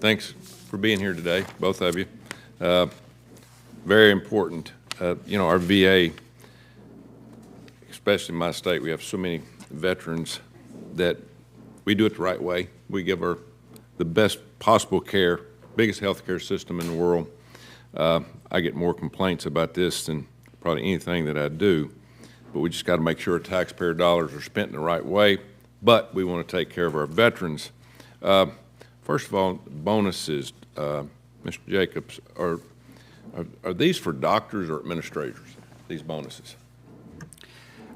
Thanks for being here today, both of you. Very important. Our VA, especially in my state, we have so many veterans that we do it the right way. We give the best possible care, biggest healthcare system in the world. I get more complaints about this than probably anything that I do, but we just got to make sure taxpayer dollars are spent in the right way, but we want to take care of our veterans. First of all, bonuses, Mr. Jacobs, are these for doctors or administrators, these bonuses?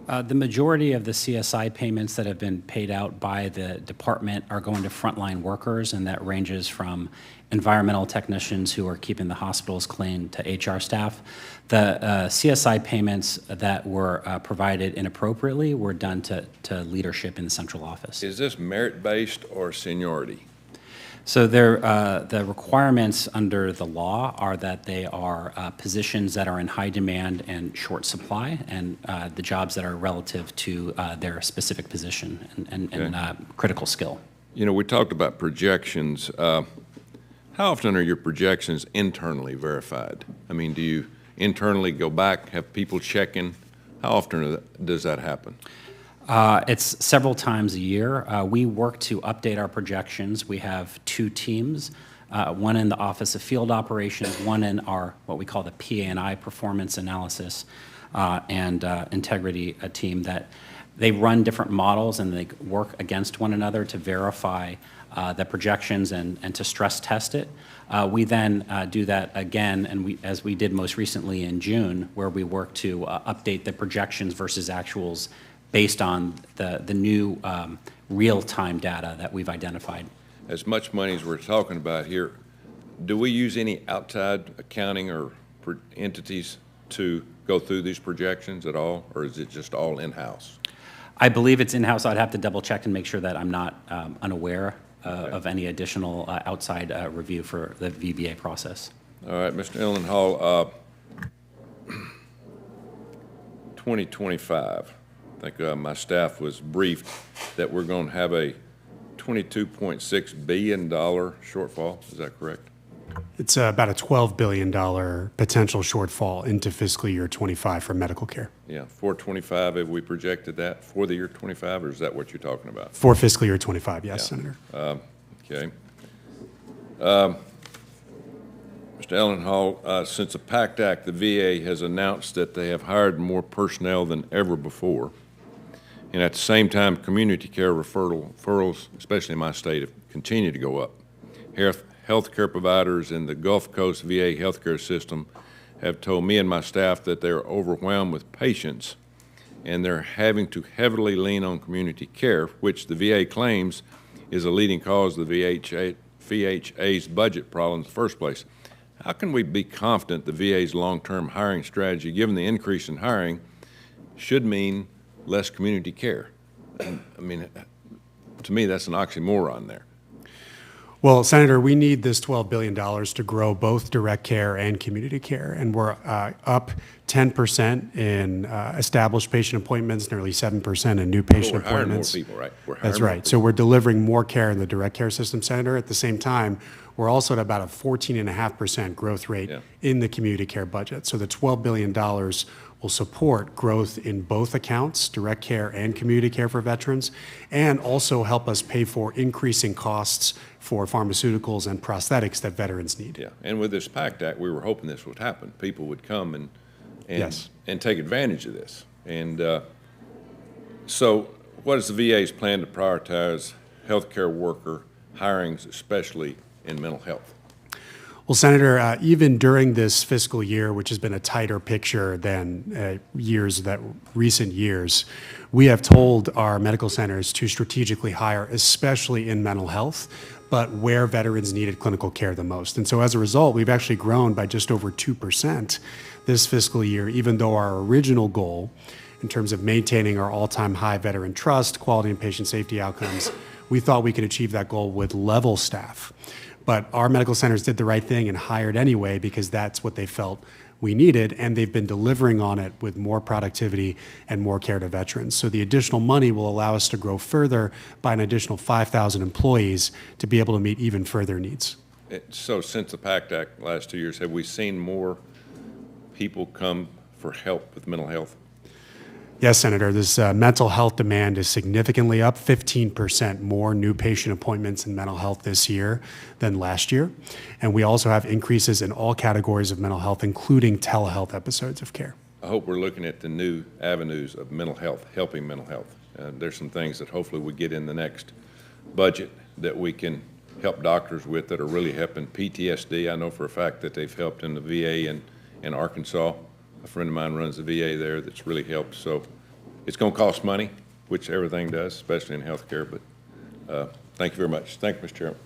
The majority of the CSI payments that have been paid out by the department are going to frontline workers, and that ranges from environmental technicians who are keeping the hospitals clean to HR staff. The CSI payments that were provided inappropriately were done to leadership in the central office. Is this merit-based or seniority? So the requirements under the law are that they are positions that are in high demand and short supply, and the jobs that are relative to their specific position and critical skill. You know, we talked about projections. How often are your projections internally verified? I mean, do you internally go back, have people checking? How often does that happen? It's several times a year. We work to update our projections. We have two teams, one in the Office of Field Operations, one in our what we call the PA&I Performance Analysis and Integrity team, that they run different models and they work against one another to verify the projections and to stress test it. We then do that again, and as we did most recently in June, where we work to update the projections versus actuals based on the new real-time data that we've identified. As much money as we're talking about here, do we use any outside accounting or entities to go through these projections at all, or is it just all in-house? I believe it's in-house. I'd have to double-check and make sure that I'm not unaware of any additional outside review for the VBA process. All right, Mr. Illenhall, 2025. I think my staff was briefed that we're going to have a $22.6 billion shortfall. Is that correct? It's about a $12 billion potential shortfall into fiscal year 25 for medical care. Yeah, for 25, have we projected that for the year 25, or is that what you're talking about? For fiscal year 25, yes, yeah. Senator. Okay. Mr. Illenhall, since the PACT Act, the VA has announced that they have hired more personnel than ever before. And at the same time, community care referrals, especially in my state, have continued to go up. Healthcare providers in the Gulf Coast VA healthcare system have told me and my staff that they're overwhelmed with patients, and they're having to heavily lean on community care, which the VA claims is a leading cause of the VHA's budget problem in the first place. How can we be confident the VA's long-term hiring strategy, given the increase in hiring, should mean less community care? I mean, to me, that's an oxymoron there. Well, Senator, we need this $12 billion to grow both direct care and community care, and we're up 10% in established patient appointments, nearly 7% in new patient appointments. We're hiring more people, right? That's right. So we're delivering more care in the direct care system, Senator. At the same time, we're also at about a 14.5% growth rate in the community care budget. So the $12 billion will support growth in both accounts, direct care and community care for veterans, and also help us pay for increasing costs for pharmaceuticals and prosthetics that veterans need. Yeah, and with this PACT Act, we were hoping this would happen. People would come and yes, and take advantage of this. And so what is the VA's plan to prioritize healthcare worker hirings, especially in mental health? Well, Senator, even during this fiscal year, which has been a tighter picture than recent years, we have told our medical centers to strategically hire, especially in mental health, but where veterans needed clinical care the most. And so as a result, we've actually grown by just over 2% this fiscal year, even though our original goal, in terms of maintaining our all-time high veteran trust, quality and patient safety outcomes, we thought we could achieve that goal with level staff. But our medical centers did the right thing and hired anyway because that's what they felt we needed, and they've been delivering on it with more productivity and more care to veterans. So the additional money will allow us to grow further by an additional 5,000 employees to be able to meet even further needs. So since the PACT Act last 2 years, have we seen more people come for help with mental health? Yes, Senator, this mental health demand is significantly up, 15% more new patient appointments in mental health this year than last year. And we also have increases in all categories of mental health, including telehealth episodes of care. I hope we're looking at the new avenues of mental health, helping mental health. There's some things that hopefully we get in the next budget that we can help doctors with that are really helping PTSD. I know for a fact that they've helped in the VA in Arkansas. A friend of mine runs the VA there that's really helped. So it's going to cost money, which everything does, especially in healthcare. But thank you very much. Thank you, Mr. Chairman.